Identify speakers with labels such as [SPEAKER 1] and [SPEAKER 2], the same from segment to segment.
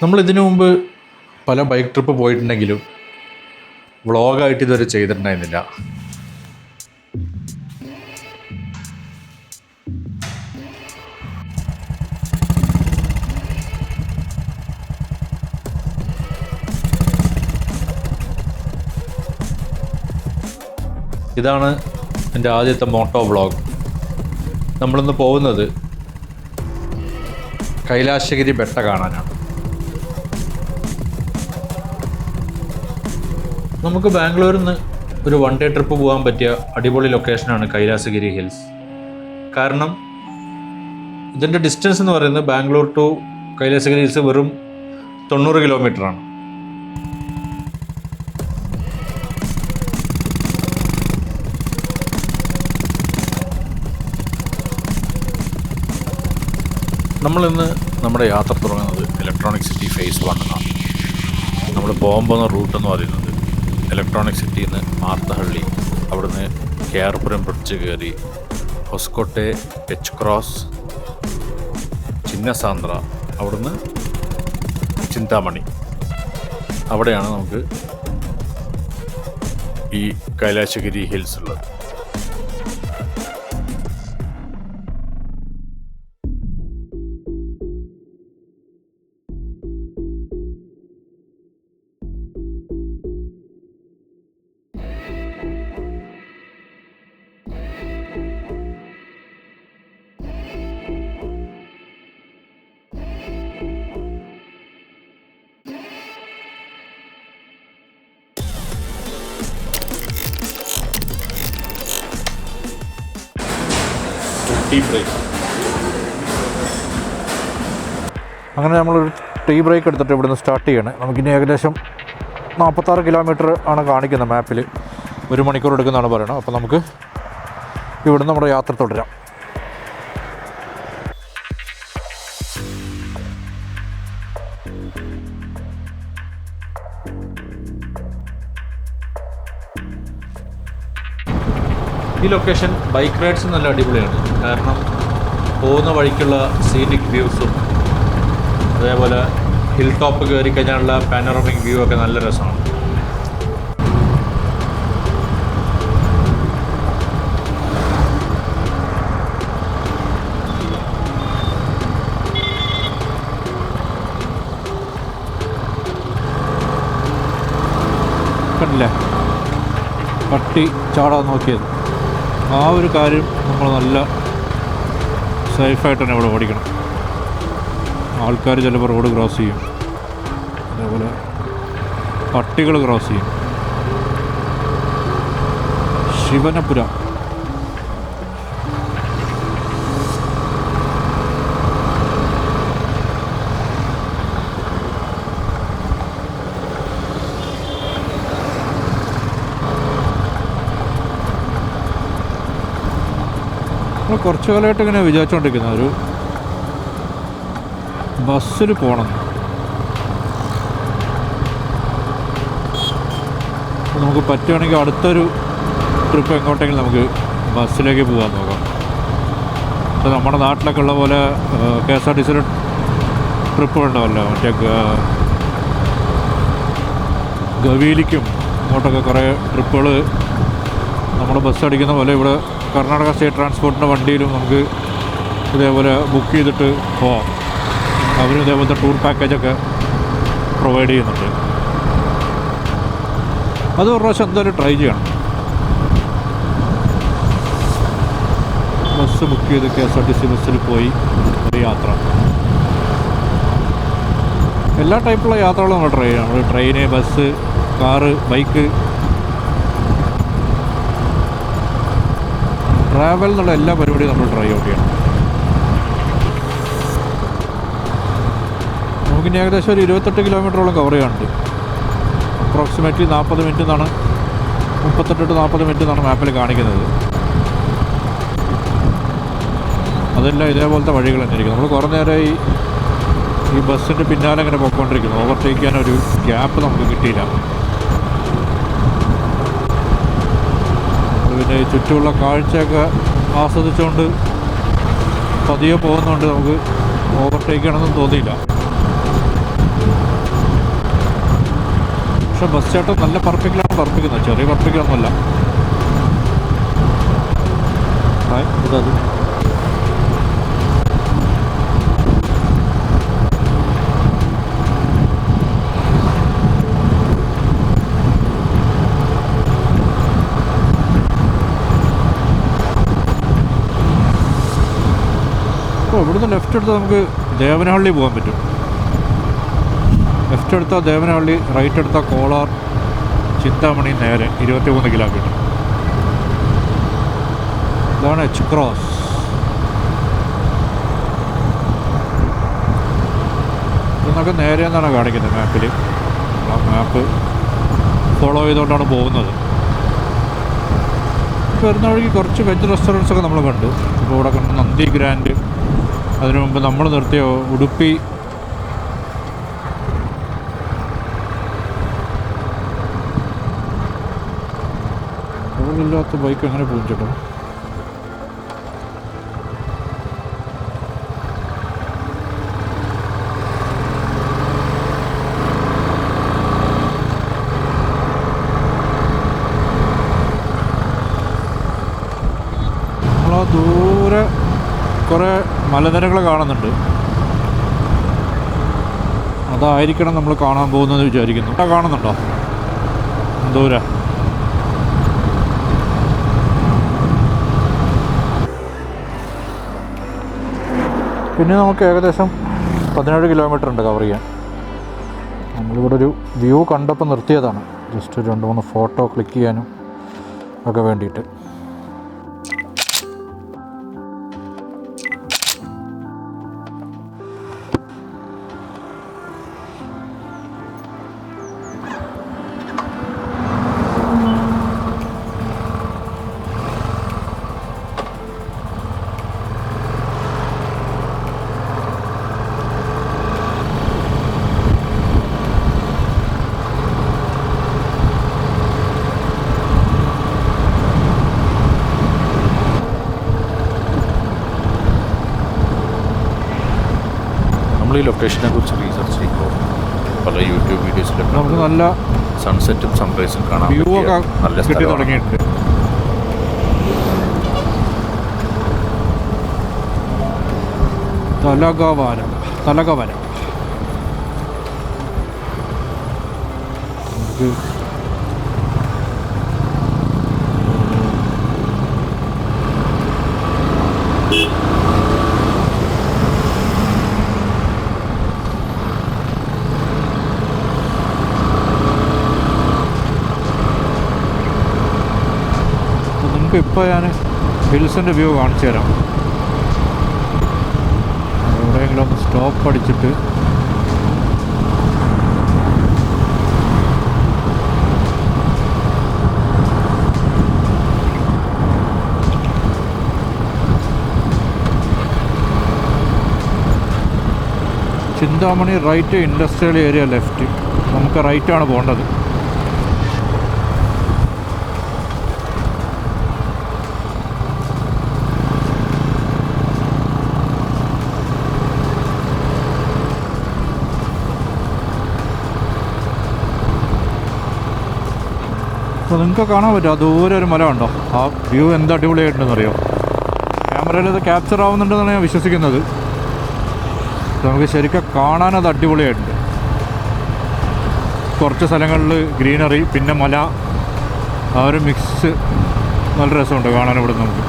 [SPEAKER 1] നമ്മളിതിനു മുമ്പ് പല bike trip പോയിട്ടുണ്ടെങ്കിലും വ്ളോഗായിട്ട് ഇതുവരെ ചെയ്തിട്ടുണ്ടായിരുന്നില്ല. ഇതാണ് എൻ്റെ ആദ്യത്തെ മോട്ടോ വ്ളോഗ്. നമ്മളിന്ന് പോകുന്നത് കൈലാസഗിരി ബെട്ട കാണാനാണ്. നമുക്ക് ബാംഗ്ലൂരിൽ നിന്ന് ഒരു 1 ഡേ ട്രിപ്പ് പോകാൻ പറ്റിയ അടിപൊളി ലൊക്കേഷനാണ് കൈലാസഗിരി ഹിൽസ്. കാരണം ഇതിൻ്റെ ഡിസ്റ്റൻസ് എന്ന് പറയുന്നത് ബാംഗ്ലൂർ ടു കൈലാസഗിരി ഹിൽസ് വെറും 90 കിലോമീറ്ററാണ്. നമ്മളിന്ന് നമ്മുടെ യാത്ര തുടങ്ങുന്നത് ഇലക്ട്രോണിക് സിറ്റി ഫേസ് 1 ആണ്. നമ്മൾ പോകാൻ പോകുന്ന റൂട്ട് എന്ന് പറയുന്നത് ഇലക്ട്രോണിക് സിറ്റിയിൽ നിന്ന് മാർത്തഹള്ളി, അവിടുന്ന് കെയർപുരം ബ്രിഡ്ജ് കയറി ഹൊസ്കോട്ടെ, എച്ച് ക്രോസ്, ചിന്നസാന്ദ്ര, അവിടുന്ന് ചിന്താമണി, അവിടെയാണ് നമുക്ക് ഈ കൈലാസഗിരി ഹിൽസ് ഉള്ളത്. അങ്ങനെ നമ്മളൊരു ടീ ബ്രേക്ക് എടുത്തിട്ട് ഇവിടുന്ന് സ്റ്റാർട്ട് ചെയ്യണം. നമുക്കിനി ഏകദേശം 46 കിലോമീറ്റർ ആണ് കാണിക്കുന്നത് മാപ്പിൽ. 1 മണിക്കൂർ എടുക്കുന്നതാണ് പറയുന്നത്. അപ്പോൾ നമുക്ക് ഇവിടുന്ന് നമ്മുടെ യാത്ര തുടരാം. ഈ ലൊക്കേഷൻ ബൈക്ക് റൈഡ്സ് നല്ല അടിപൊളിയാണ്. കാരണം പോകുന്ന വഴിക്കുള്ള സീനിക് വ്യൂസും അതേപോലെ ഹിൽ ടോപ്പ് കയറി കഴിഞ്ഞാലുള്ള പാനോറമിക് വ്യൂ ഒക്കെ നല്ല രസമാണ്. കണ്ടില്ലേ പട്ടി ചാടാൻ നോക്കിയത്. ആ ഒരു കാര്യം നമ്മൾ നല്ല സേഫായിട്ട് തന്നെ ഇവിടെ ഓടിക്കണം. ആൾക്കാർ ചിലപ്പോൾ റോഡ് ക്രോസ് ചെയ്യും, അതേപോലെ പട്ടികൾ ക്രോസ് ചെയ്യും. ശിവനപുര നമ്മൾ കുറച്ച് കാലമായിട്ട് ഇങ്ങനെ വിചാരിച്ചുകൊണ്ടിരിക്കുന്ന ഒരു ബസ്സിൽ പോകണം. നമുക്ക് പറ്റുകയാണെങ്കിൽ അടുത്തൊരു ട്രിപ്പ് എങ്ങോട്ടെങ്കിലും നമുക്ക് ബസ്സിലേക്ക് പോകാൻ നോക്കാം. അപ്പോൾ നമ്മുടെ നാട്ടിലൊക്കെ ഉള്ള പോലെ KSRTC ട്രിപ്പ് ഉണ്ടാവല്ലോ, മറ്റേ ഗവിയിലേക്കും അങ്ങോട്ടൊക്കെ കുറേ ട്രിപ്പുകൾ നമ്മൾ ബസ് അടിക്കുന്ന പോലെ ഇവിടെ കർണാടക സ്റ്റേറ്റ് ട്രാൻസ്പോർട്ടിൻ്റെ വണ്ടിയിലും നമുക്ക് ഇതേപോലെ ബുക്ക് ചെയ്തിട്ട് പോവാം. അവരും ഇതേപോലത്തെ ടൂർ പാക്കേജൊക്കെ പ്രൊവൈഡ് ചെയ്യുന്നുണ്ട്. അത് ഒരു പ്രാവശ്യം എന്തായാലും ട്രൈ ചെയ്യണം. ബസ് ബുക്ക് ചെയ്ത് KSRTC ബസ്സിൽ പോയി ഒരു യാത്ര. എല്ലാ ടൈപ്പുള്ള യാത്രകളും നമ്മൾ ട്രൈ ചെയ്യണം. നമ്മൾ train, bus, car, bike, travel എന്നുള്ള എല്ലാ പരിപാടിയും നമ്മൾ ട്രൈ ഔട്ട് ചെയ്യണം. നമുക്കിനി ഏകദേശം ഒരു 28 കിലോമീറ്ററോളം കവർ ചെയ്യാനുണ്ട്. അപ്രോക്സിമേറ്റ്ലി 40 മിനിറ്റ് എന്നാണ്, 38 to 40 മിനിറ്റ് എന്നാണ് മാപ്പിൽ കാണിക്കുന്നത്. അതെല്ലാം ഇതേപോലത്തെ വഴികൾ തന്നെ ഇരിക്കും. നമ്മൾ കുറേ നേരമായി ഈ ബസ്സിൻ്റെ പിന്നാലെ ഇങ്ങനെ പോയിക്കൊണ്ടിരിക്കുന്നു. ഓവർടേക്ക് ചെയ്യാനൊരു ഗ്യാപ്പ് നമുക്ക് കിട്ടിയില്ല. പിന്നെ ചുറ്റുമുള്ള കാഴ്ചയൊക്കെ ആസ്വദിച്ചുകൊണ്ട് പതിയെ പോകുന്നതുകൊണ്ട് നമുക്ക് ഓവർടേക്ക് ചെയ്യണമെന്നും തോന്നിയില്ല. പക്ഷെ ബസ് ചേട്ടൻ നല്ല പറപ്പിക്കലാണ് പറപ്പിക്കുന്നത്, ചെറിയ പറപ്പിക്കലൊന്നുമല്ല. ഇതത് അപ്പോൾ ഇവിടുന്ന് ലെഫ്റ്റ് എടുത്താൽ നമുക്ക് ദേവനഹള്ളി പോകാൻ പറ്റും. ലെഫ്റ്റ് എടുത്താൽ ദേവനഹള്ളി, റൈറ്റ് എടുത്താൽ കോളാർ, ചിന്താമണി, നേരെ 23 കിലോമീറ്റർ. ഇതാണ് എച്ച് ക്രോസ്. ഇതൊക്കെ നേരെ എന്നാണ് കാണിക്കുന്നത് മാപ്പിൽ. ആ മാപ്പ് ഫോളോ ചെയ്തുകൊണ്ടാണ് പോകുന്നത്. വരുന്ന വഴിക്ക് കുറച്ച് വെജ് റെസ്റ്റോറൻറ്റ്സൊക്കെ നമ്മൾ കണ്ടു. ഇപ്പോൾ ഇവിടെ കണ്ട് നന്ദി ഗ്രാൻഡ്, അതിനു മുമ്പ് നമ്മൾ നിർത്തിയ ഉടുപ്പി, ഇല്ലാത്ത ബൈക്ക് എങ്ങനെ പോകും ചേട്ടാ? നമ്മളാ ദൂരെ കുറേ മലനിരകൾ കാണുന്നുണ്ട്. അതായിരിക്കണം നമ്മൾ കാണാൻ പോകുന്നത് വിചാരിക്കുന്നു. കാണുന്നുണ്ടോ ദൂരെ? പിന്നെ നമുക്ക് ഏകദേശം 17 കിലോമീറ്റർ ഉണ്ട് കവർ ചെയ്യാൻ. നമ്മളിവിടെ ഒരു വ്യൂ കണ്ടപ്പോൾ നിർത്തിയതാണ്, ജസ്റ്റ് 2-3 ഫോട്ടോ ക്ലിക്ക് ചെയ്യാനും ഒക്കെ വേണ്ടിയിട്ട്.
[SPEAKER 2] നമ്മൾ ഈ ലൊക്കേഷനെ കുറിച്ച് റീസർച്ച് ചെയ്യുമ്പോൾ പല യൂട്യൂബ് വീഡിയോസിലൊക്കെ
[SPEAKER 1] നമുക്ക് നല്ല
[SPEAKER 2] സൺസെറ്റും സൺറൈസും കാണാൻ
[SPEAKER 1] വ്യൂ ഒക്കെ
[SPEAKER 2] നല്ല
[SPEAKER 1] കിട്ടി തുടങ്ങിയിട്ടുണ്ട്. തലകവര നമുക്ക് ഇപ്പോൾ ഞാൻ ഹിൽസിൻ്റെ വ്യൂ കാണിച്ചു തരാം. എവിടെയെങ്കിലും ഒന്ന് സ്റ്റോപ്പ് അടിച്ചിട്ട് Chintamani right, industrial area left. നമുക്ക് റൈറ്റാണ് പോകേണ്ടത്. അപ്പോൾ നിങ്ങൾക്ക് കാണാൻ പറ്റും, ആ ദൂരെ ഒരു മല ഉണ്ടോ? ആ വ്യൂ എന്ത് അടിപൊളിയായിട്ടുണ്ടെന്നറിയോ? ക്യാമറയിൽ ഇത് ക്യാപ്ചർ ആവുന്നുണ്ടെന്നാണ് ഞാൻ വിശ്വസിക്കുന്നത്. നമുക്ക് ശരിക്കും കാണാനത് അടിപൊളിയായിട്ടുണ്ട്. കുറച്ച് സ്ഥലങ്ങളിൽ ഗ്രീനറി, പിന്നെ മല, ആ ഒരു മിക്സ് നല്ല രസമുണ്ട് കാണാൻ ഇവിടെ നമുക്ക്.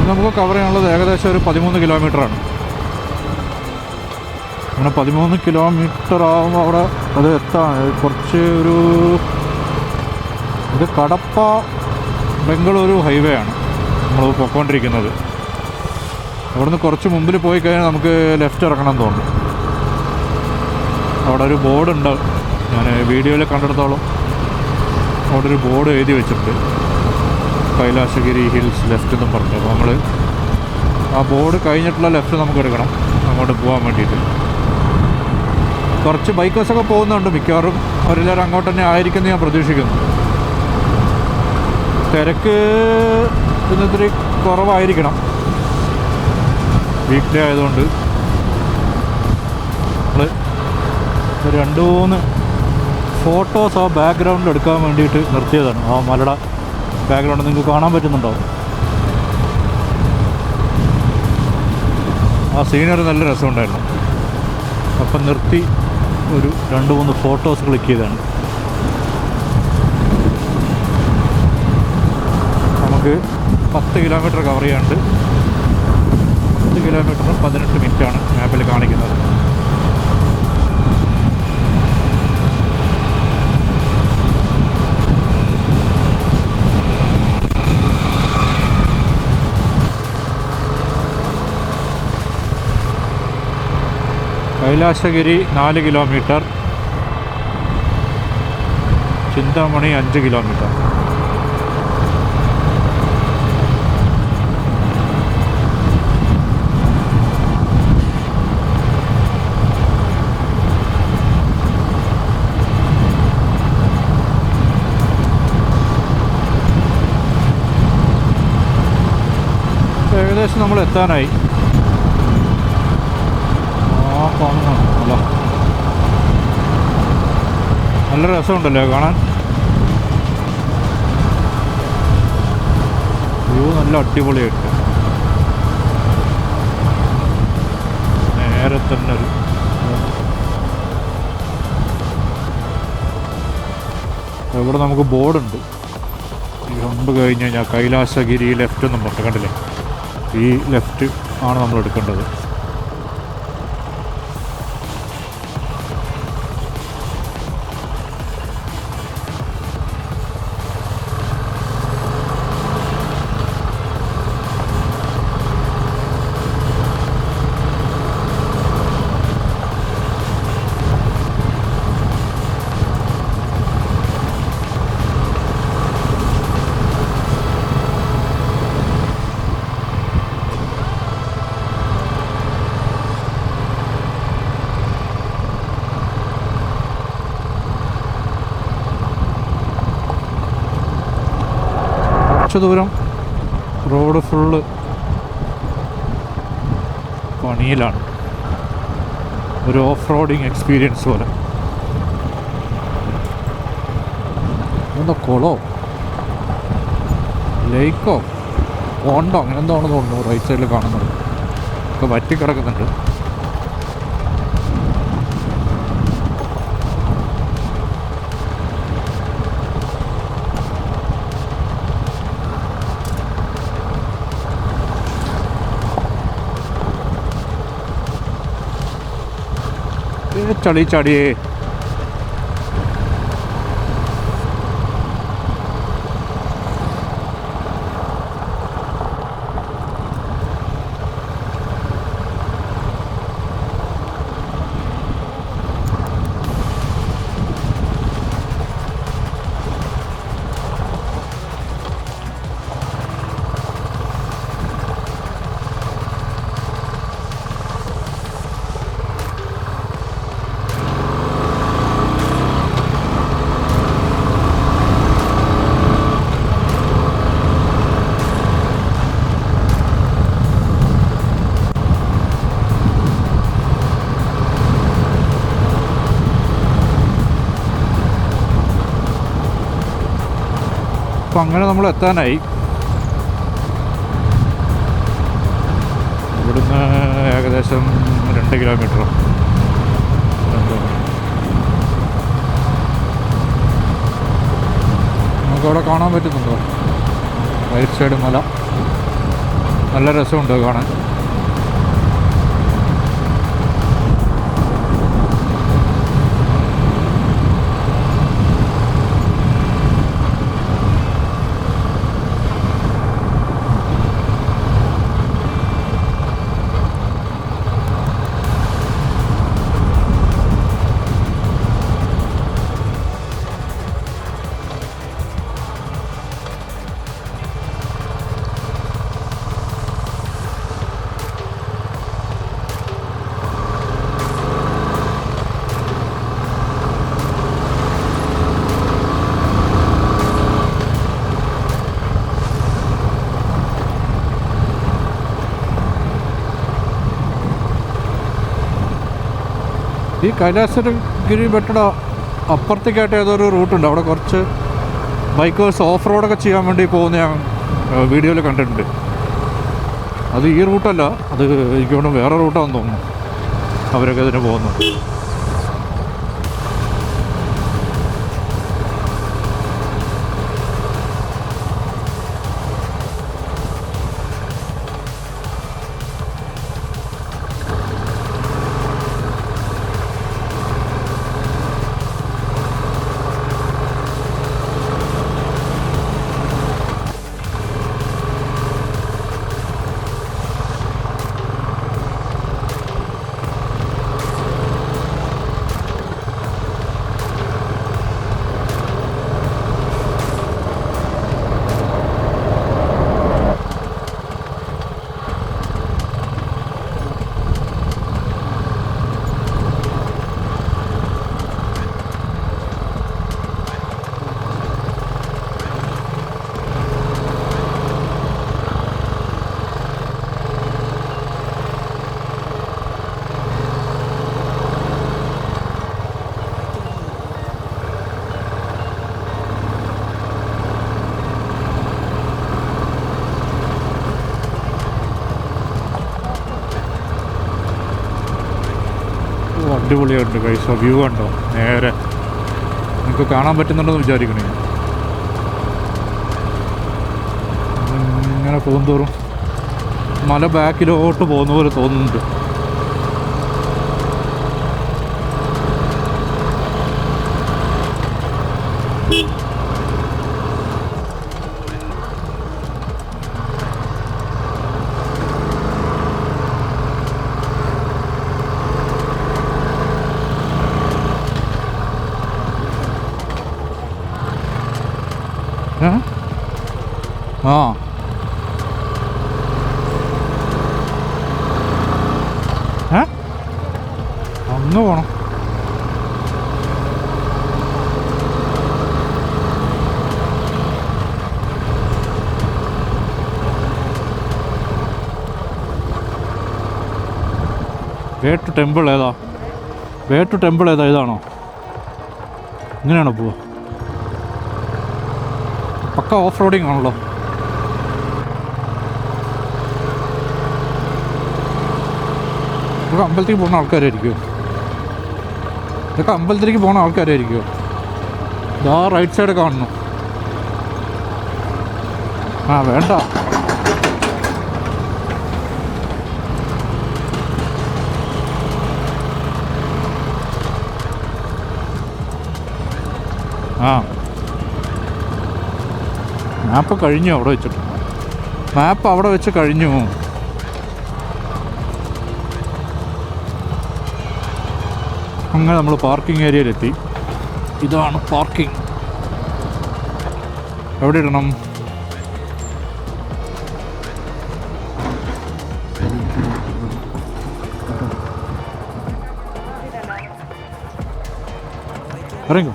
[SPEAKER 1] നമുക്ക് കവർ ചെയ്യാനുള്ളത് ഏകദേശം ഒരു 13 കിലോമീറ്ററാണ്. അങ്ങനെ 13 കിലോമീറ്റർ ആകുമ്പോൾ അവിടെ അത് എത്താൻ കുറച്ച് ഇത് കടപ്പ ബംഗളൂരു ഹൈവേ ആണ് നമ്മൾ പോയിക്കൊണ്ടിരിക്കുന്നത്. അവിടുന്ന് കുറച്ച് മുമ്പിൽ പോയി കഴിഞ്ഞാൽ നമുക്ക് ലെഫ്റ്റ് ഇറങ്ങണം തോന്നുന്നു. അവിടെ ഒരു ബോർഡുണ്ട്, ഞാൻ വീഡിയോയിൽ കണ്ടെടുത്തോളം അവിടെ ഒരു ബോർഡ് എഴുതി വെച്ചിട്ടുണ്ട്, കൈലാസഗിരി ഹിൽസ് ലെഫ്റ്റ് എന്നും പറഞ്ഞു. അപ്പോൾ നമ്മൾ ആ ബോർഡ് കഴിഞ്ഞിട്ടുള്ള ലെഫ്റ്റ് നമുക്ക് എടുക്കണം അങ്ങോട്ട് പോകാൻ വേണ്ടിയിട്ട്. കുറച്ച് ബൈക്കേഴ്സൊക്കെ പോകുന്നുണ്ട്, മിക്കവാറും അവരെല്ലാവരും അങ്ങോട്ട് തന്നെ ആയിരിക്കുമെന്ന് ഞാൻ പ്രതീക്ഷിക്കുന്നു. തിരക്ക് ഇന്നിത്തിരി കുറവായിരിക്കണം, വീക്ക് ഡേ ആയതുകൊണ്ട്. നമ്മൾ 2-3 ഫോട്ടോസ് ആ ബാക്ക്ഗ്രൗണ്ടിൽ എടുക്കാൻ വേണ്ടിയിട്ട് നിർത്തിയതാണ്. ആ മലയുടെ ബാക്ക്ഗ്രൗണ്ട് നിങ്ങൾക്ക് കാണാൻ പറ്റുന്നുണ്ടാവും. ആ സീനറി നല്ല രസമുണ്ടായിരുന്നു. അപ്പം നിർത്തി ഒരു 2-3 ഫോട്ടോസ് ക്ലിക്ക് ചെയ്താണ്. നമുക്ക് 10 കിലോമീറ്റർ കവർ ചെയ്യാണ്ട്. 10 കിലോമീറ്ററിന് 18 മിനിറ്റാണ് മാപ്പിൽ കാണിക്കുന്നത്. Kailasagiri 4 kilometre, Chintamani 5 kilometre. ഏകദേശം നമ്മൾ എത്താനായി. കാണുന്നതാണ് നല്ല രസമുണ്ടല്ലോ കാണാൻ. വ്യൂ നല്ല അടിപൊളിയായിട്ട് നേരെ തന്നെ ഒരു ഇവിടെ നമുക്ക് ബോർഡുണ്ട്. ഈ ഹമ്പ് കഴിഞ്ഞ് കഴിഞ്ഞാൽ കൈലാസഗിരി ലെഫ്റ്റ് എന്നും പറഞ്ഞു, കണ്ടില്ലേ? ഈ ലെഫ്റ്റ് ആണ് നമ്മൾ എടുക്കേണ്ടത്. ദൂരം റോഡ് ഫുള്ള് പണിയിലാണ്. ഒരു ഓഫ് റോഡിങ് എക്സ്പീരിയൻസ് പോലെ. എന്താ കുളോ ലേക്കോ പോണ്ടോ അങ്ങനെ എന്തോ ആണെന്ന് തോന്നുന്നു. റൈറ്റ് സൈഡിൽ കാണുന്നത് ഒക്കെ വറ്റിക്കിടക്കുന്നുണ്ട്. ചളി ചടിയേ. അപ്പം അങ്ങനെ നമ്മൾ എത്താനായി. ഇവിടുന്ന് ഏകദേശം 2 കിലോമീറ്റർ. നമുക്കവിടെ കാണാൻ പറ്റുന്നുണ്ടോ? റൈറ്റ് സൈഡ് മല നല്ല രസമുണ്ട് കാണാൻ. ഈ കൈലാസഗിരി ബെട്ടയുടെ അപ്പുറത്തേക്കായിട്ട് ഏതൊരു റൂട്ടുണ്ട്. അവിടെ കുറച്ച് ബൈക്കേഴ്സ് ഓഫ് റോഡൊക്കെ ചെയ്യാൻ വേണ്ടി പോകുന്ന ഞാൻ വീഡിയോയിൽ കണ്ടിട്ടുണ്ട്. അത് ഈ റൂട്ടല്ല, അത് എനിക്ക് തോന്നുന്നു വേറെ റൂട്ടാണെന്ന് തോന്നുന്നു അവരൊക്കെ ഇതിന് പോകുന്നു. അടിപൊളിയായിട്ടുണ്ട് കൈസ. വ്യൂ കണ്ടോ? നേരെ നിങ്ങൾക്ക് കാണാൻ പറ്റുന്നുണ്ടെന്ന് വിചാരിക്കണേ. ഇങ്ങനെ പോകുന്തോറും മല ബാക്കിലോട്ട് പോകുന്ന പോലെ തോന്നുന്നുണ്ട്. ആ അങ്ങ് പോണം. വേട്ടു ടെമ്പിൾ ഏതാ? വേട്ടു ടെമ്പിൾ ഏതാ? ഇതാണോ? ഇങ്ങനെയാണോ പോവാ? പക്ക ഓഫ് റോഡിങ് ആണല്ലോ. ഇതൊക്കെ അമ്പലത്തിലേക്ക് പോകുന്ന ആൾക്കാരായിരിക്കുമോ? ഇതൊക്കെ അമ്പലത്തിലേക്ക് പോകുന്ന ആൾക്കാരായിരിക്കുമോ? ഇതാ റൈറ്റ് സൈഡ് കാണുന്നു. ആ വേണ്ട, ആ മാപ്പ് കഴിഞ്ഞു അവിടെ വെച്ചിട്ട്. മാപ്പ് അവിടെ വെച്ച് കഴിഞ്ഞു. അങ്ങനെ നമ്മൾ പാർക്കിംഗ് ഏരിയയിലെത്തി. ഇതാണ് പാർക്കിംഗ്. എവിടെ ഇടണം? ഇറങ്ങോ.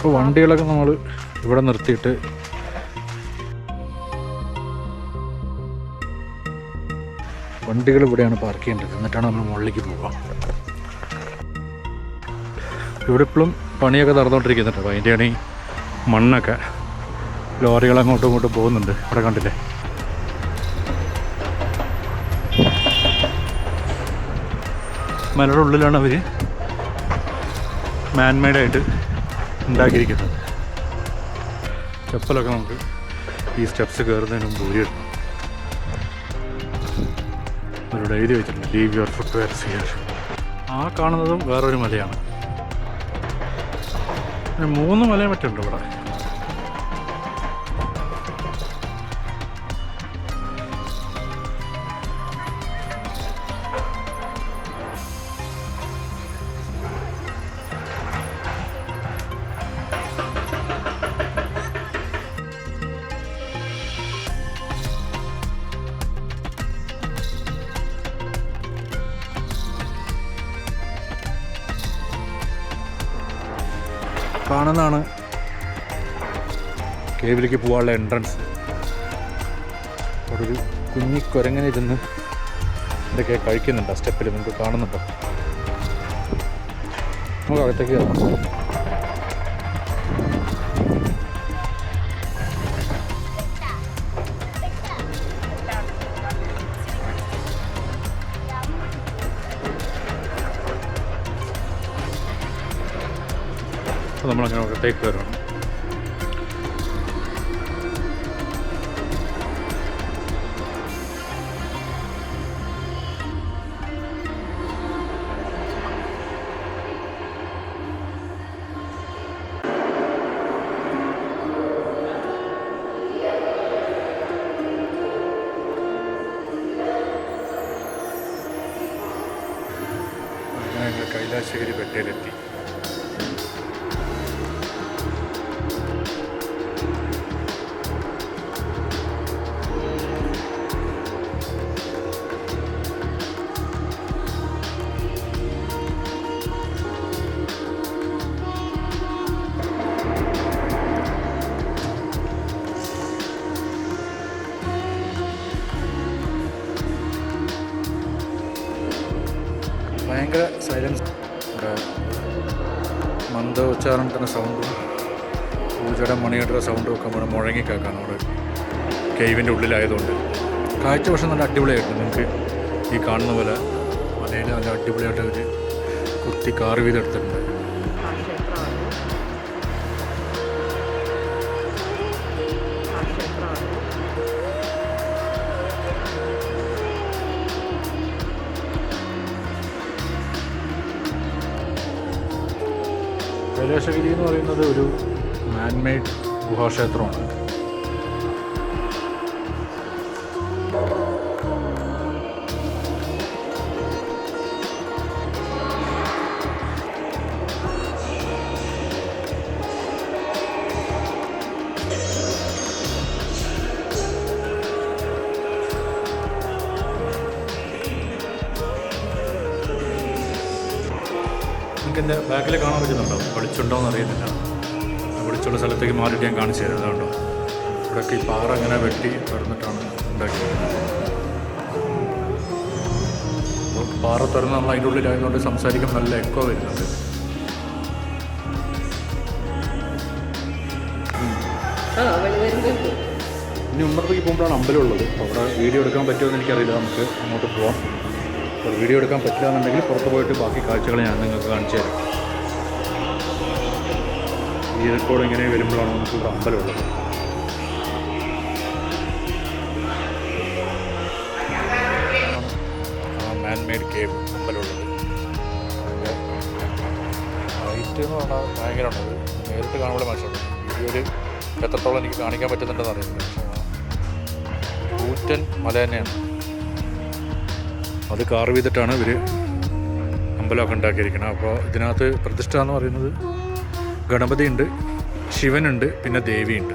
[SPEAKER 1] അപ്പോൾ വണ്ടികളൊക്കെ നമ്മൾ ഇവിടെ നിർത്തിയിട്ട് വണ്ടികൾ ഇവിടെയാണ് പാർക്ക് ചെയ്യേണ്ടത്. എന്നിട്ടാണ് നമ്മൾ മുകളിലേക്ക് പോവുക. ഇവിടെ ഇപ്പോഴും പണിയൊക്കെ നടന്നുകൊണ്ടിരിക്കുന്നുണ്ട്. അപ്പോൾ അതിൻ്റെയാണ് ഈ മണ്ണൊക്കെ ലോറികൾ അങ്ങോട്ടും ഇങ്ങോട്ടും പോകുന്നുണ്ട്. ഇവിടെ കണ്ടില്ലേ? മലയുടെ ഉള്ളിലാണ് അവർ മാൻമെയ്ഡായിട്ട് ഉണ്ടാക്കിയിരിക്കുന്നത്. സ്റ്റെപ്പിലൊക്കെ നമുക്ക് ഈ സ്റ്റെപ്സ് കയറുന്നതിന് മുമ്പ് ഊരിയിടണം. അവരോട് എഴുതി വെച്ചിട്ടുണ്ട്, ലീവ് യുവർ ഫുട്വെയർസ് ഹിയർ. ആ കാണുന്നതും വേറൊരു മലയാണ്. പിന്നെ 3 മലയും മറ്റുണ്ട് ഇവിടെ. കാണുന്നതാണ് കേവിലേക്ക് പോകാനുള്ള എൻട്രൻസ്. അവിടെ ഒരു കുഞ്ഞിക്കുരങ്ങനിരുന്ന് ഇതൊക്കെ കഴിക്കുന്നുണ്ട്. സ്റ്റെപ്പിൽ നിങ്ങൾക്ക് കാണുന്നുണ്ടോ? നമുക്ക് അകത്തേക്ക് കയറാം. നമ്മളങ്ങനെ അകത്തേക്ക് കയറണം. അങ്ങനെ കൈലാസഗിരി ബെട്ടയിലെത്തി. ഭയങ്കര സൈലൻസ്. മന്ദോച്ചാരണത്തിൻ്റെ സൗണ്ടും പൂജയുടെ മണിയുടെ സൗണ്ടും ഒക്കെ നമ്മൾ മുഴങ്ങി കേൾക്കാം നമ്മുടെ കേവിൻ്റെ ഉള്ളിലായതുകൊണ്ട്. കാഴ്ച പക്ഷെ നല്ല അടിപൊളിയായിട്ടുണ്ട്. നിങ്ങൾക്ക് ഈ കാണുന്ന പോലെ മലയിൽ നല്ല അടിപൊളിയായിട്ട് അവർ കുത്തി കാർവ് ചെയ്തെടുത്തിട്ടുണ്ട്. കൈലാസഗിരി എന്ന് പറയുന്നത് ഒരു മാൻമെയ്ഡ് ഗുഹാക്ഷേത്രമാണ്. നിങ്ങൾക്ക് എൻ്റെ ബാക്കിൽ കാണാൻ പറ്റുന്നുണ്ടോ? വെളിച്ചുണ്ടോ എന്ന് അറിയുന്നില്ല. വെളിച്ചുള്ള സ്ഥലത്തേക്ക് മാറിയിട്ട് ഞാൻ കാണിച്ചു തരാം. അതുകൊണ്ടോ ഇവിടെയൊക്കെ ഈ പാറ ഇങ്ങനെ വെട്ടി തുറന്നിട്ടാണ് ഉണ്ടാക്കിയത്. അപ്പോൾ പാറ തുറന്ന് നമ്മൾ അതിൻ്റെ ഉള്ളിലായതുകൊണ്ട് സംസാരിക്കാൻ നല്ല എക്കോ വരുന്നുണ്ട്. ഇനി ഉമ്മറത്തേക്ക് പോകുമ്പോഴാണ് അമ്പലമുള്ളത്. അപ്പോൾ അവിടെ വീഡിയോ എടുക്കാൻ പറ്റുമോ എന്ന് എനിക്കറിയില്ല. നമുക്ക് അങ്ങോട്ട് പോവാം. അപ്പോൾ വീഡിയോ എടുക്കാൻ പറ്റില്ല എന്നുണ്ടെങ്കിൽ പുറത്ത് പോയിട്ട് ബാക്കി കാഴ്ചകൾ ഞാൻ നിങ്ങൾക്ക് കാണിച്ചു തരാം. ഈ റെക്കോർഡ് ഇങ്ങനെ വരുമ്പോഴാണ് നമുക്ക് ഇവിടെ അമ്പലമുള്ളത്. മാൻമെയ്ഡ് കേവ് അമ്പലമുള്ളത്. ഹൈറ്റ് എന്ന് പറഞ്ഞാൽ ഭയങ്കരമാണത്. നേരിട്ട് കാണുമ്പോൾ മനസ്സിലുണ്ട്. വീഡിയോയിൽ എത്രത്തോളം എനിക്ക് കാണിക്കാൻ പറ്റുന്നുണ്ടെന്ന് അറിയുന്നില്ല. കൂറ്റൻ മല തന്നെയാണ്. അത് കാർവ് ചെയ്തിട്ടാണ് ഇവർ അമ്പലമൊക്കെ ഉണ്ടാക്കിയിരിക്കുന്നത്. അപ്പോൾ ഇതിനകത്ത് പ്രതിഷ്ഠ എന്ന് പറയുന്നത് ഗണപതി ഉണ്ട്, ശിവനുണ്ട്, പിന്നെ ദേവിയുണ്ട്.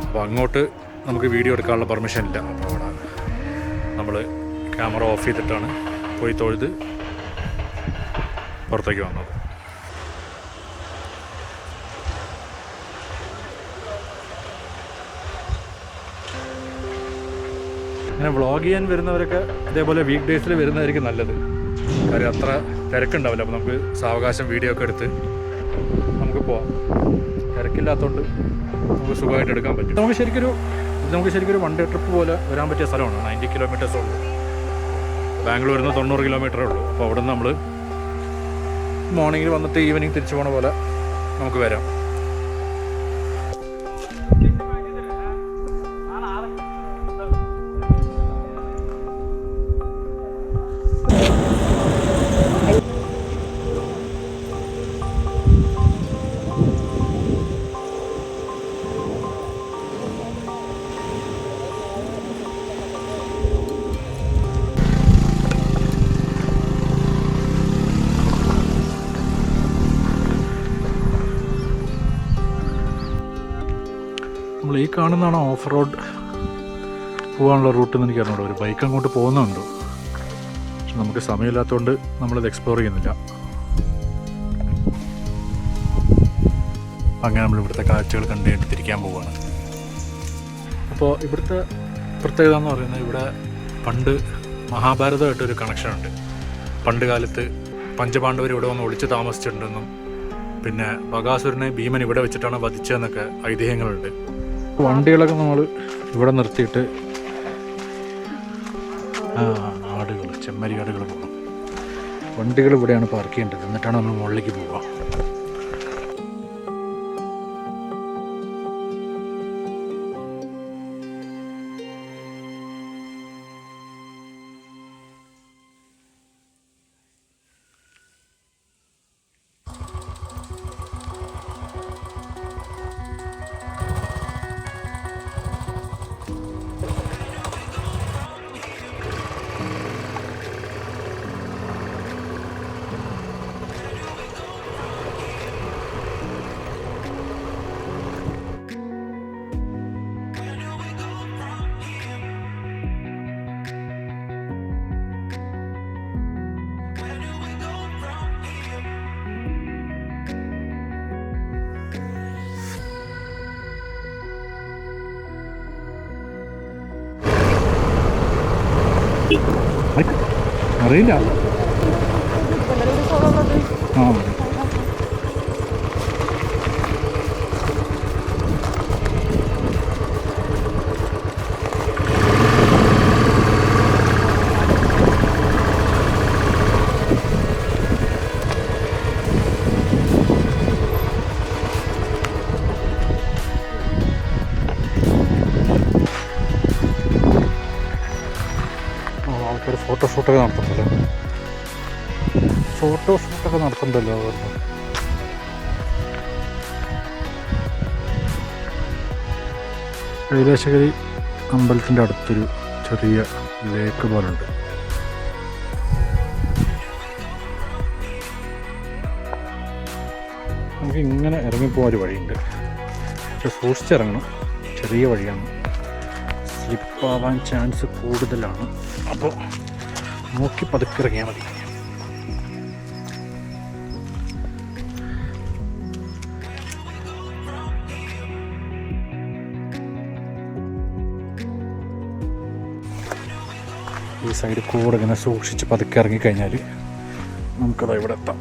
[SPEAKER 1] അപ്പോൾ അങ്ങോട്ട് നമുക്ക് വീഡിയോ എടുക്കാനുള്ള പെർമിഷൻ ഇല്ല. അപ്പോൾ അവിടെ നമ്മൾ ക്യാമറ ഓഫ് ചെയ്തിട്ടാണ് പോയി തൊഴുത് പുറത്തേക്ക് വന്നത്. ഇങ്ങനെ വ്ളോഗ് ചെയ്യാൻ വരുന്നവരൊക്കെ ഇതേപോലെ വീക്ക് ഡേയ്സിൽ വരുന്നതായിരിക്കും നല്ലത്. കാര്യം അത്ര തിരക്കുണ്ടാവില്ല. അപ്പോൾ നമുക്ക് സാവകാശം വീഡിയോ ഒക്കെ എടുത്ത് നമുക്ക് പോവാം. തിരക്കില്ലാത്തതുകൊണ്ട് നമുക്ക് സുഖമായിട്ട് എടുക്കാൻ പറ്റും. നമുക്ക് ശരിക്കൊരു വൺ ഡേ ട്രിപ്പ് പോലെ വരാൻ പറ്റിയ സ്ഥലമാണ്. 90 കിലോമീറ്റേഴ്സേ ഉള്ളൂ. ബാംഗ്ലൂരിൽ നിന്ന് 90 കിലോമീറ്ററേ ഉള്ളൂ. അപ്പോൾ അവിടെ നിന്ന് നമ്മൾ മോർണിംഗിൽ വന്നിട്ട് ഈവനിങ് തിരിച്ചു പോണ പോലെ നമുക്ക് വരാം. നമ്മൾ ഈ കാണുന്നതാണ് ഓഫ് റോഡ് പോകാനുള്ള റൂട്ട് എന്ന് എനിക്ക് അറിഞ്ഞൂടാ. ഒരു ബൈക്ക് അങ്ങോട്ട് പോകുന്നുണ്ടോ? പക്ഷെ നമുക്ക് സമയമില്ലാത്തതുകൊണ്ട് നമ്മളത് എക്സ്പ്ലോർ ചെയ്യുന്നില്ല. അങ്ങനെ നമ്മൾ ഇവിടുത്തെ കാഴ്ചകൾ കണ്ടുകൊണ്ട് തിരിക്കാൻ പോവുകയാണ്. അപ്പോൾ ഇവിടുത്തെ പ്രത്യേകത എന്ന് പറയുന്നത് ഇവിടെ പണ്ട് മഹാഭാരതമായിട്ടൊരു കണക്ഷനുണ്ട്. പണ്ട് കാലത്ത് പഞ്ചപാണ്ഡവർ ഇവിടെ വന്ന് ഒളിച്ച് താമസിച്ചിട്ടുണ്ടെന്നും പിന്നെ ബകാസുരനെ ഭീമൻ ഇവിടെ വെച്ചിട്ടാണ് വധിച്ചതെന്നൊക്കെ ഐതിഹ്യങ്ങളുണ്ട്. വണ്ടികളൊക്കെ നമ്മൾ ഇവിടെ നിർത്തിയിട്ട് ആടുകൾ, ചെമ്മരി ആടുകൾ പോകണം. വണ്ടികൾ ഇവിടെയാണ് പാർക്ക് ചെയ്യേണ്ടത്, എന്നിട്ടാണ് നമ്മൾ മുകളിലേക്ക് പോവുക. അറിയില്ല. ആ ആൾക്കാർ ഫോട്ടോഷൂട്ടൊക്കെ നടത്തുന്നുണ്ടല്ലോ. ഫോട്ടോഷൂട്ടൊക്കെ നടത്തുന്നുണ്ടല്ലോ. കൈലാസഗിരി അമ്പലത്തിൻ്റെ അടുത്തൊരു ചെറിയ ലേക്ക് പോലുണ്ട്. നമുക്ക് ഇങ്ങനെ ഇറങ്ങിപ്പോകാൻ ഒരു വഴിയുണ്ട്, പക്ഷെ സൂക്ഷിച്ചിറങ്ങണം. ചെറിയ വഴിയാണ്, സ്ലിപ്പാവാൻ ചാൻസ് കൂടുതലാണ്. അപ്പോൾ നോക്കി പതുക്കെ ഇറങ്ങിയാൽ മതി. ഈ സൈഡിൽ കൂടെ ഇങ്ങനെ സൂക്ഷിച്ച് പതുക്കെ ഇറങ്ങിക്കഴിഞ്ഞാൽ നമുക്കത് ഇവിടെ എത്താം.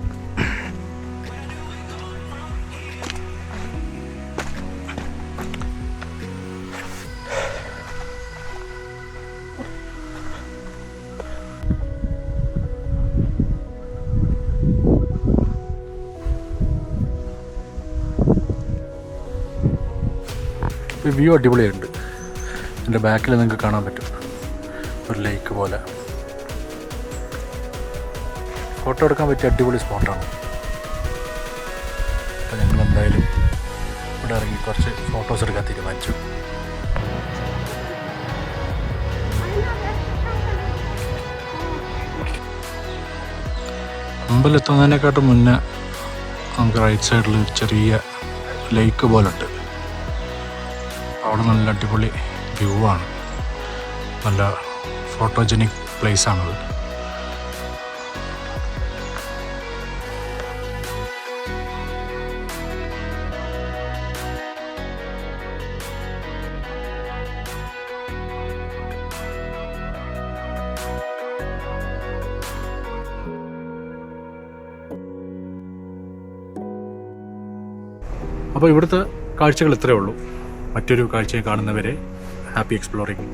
[SPEAKER 1] വ്യൂ അടിപൊളിയായിട്ടുണ്ട്. എൻ്റെ ബാക്കിൽ നിങ്ങൾക്ക് കാണാൻ പറ്റും ഒരു ലേക്ക് പോലെ. ഫോട്ടോ എടുക്കാൻ പറ്റിയ അടിപൊളി സ്പോട്ടാണ്. അപ്പോൾ ഞങ്ങൾ എന്തായാലും ഇവിടെ ഇറങ്ങി കുറച്ച് ഫോട്ടോസ് എടുക്കാൻ തീരുമാനിച്ചു. അമ്പലത്തുന്നതിനെക്കാട്ടും മുന്നേ നമുക്ക് റൈറ്റ് സൈഡിൽ ചെറിയ ലേക്ക് പോലെ ഉണ്ട്. അവിടെ നല്ല അടിപൊളി വ്യൂ ആണ്, നല്ല ഫോട്ടോജനിക് പ്ലേസ് ആണത്. അപ്പോൾ ഇവിടുത്തെ കാഴ്ചകൾ ഇത്രയേ ഉള്ളൂ. മറ്റൊരു കാഴ്ചയെ കാണുന്നവരെ ഹാപ്പി എക്സ്പ്ലോറിംഗ്.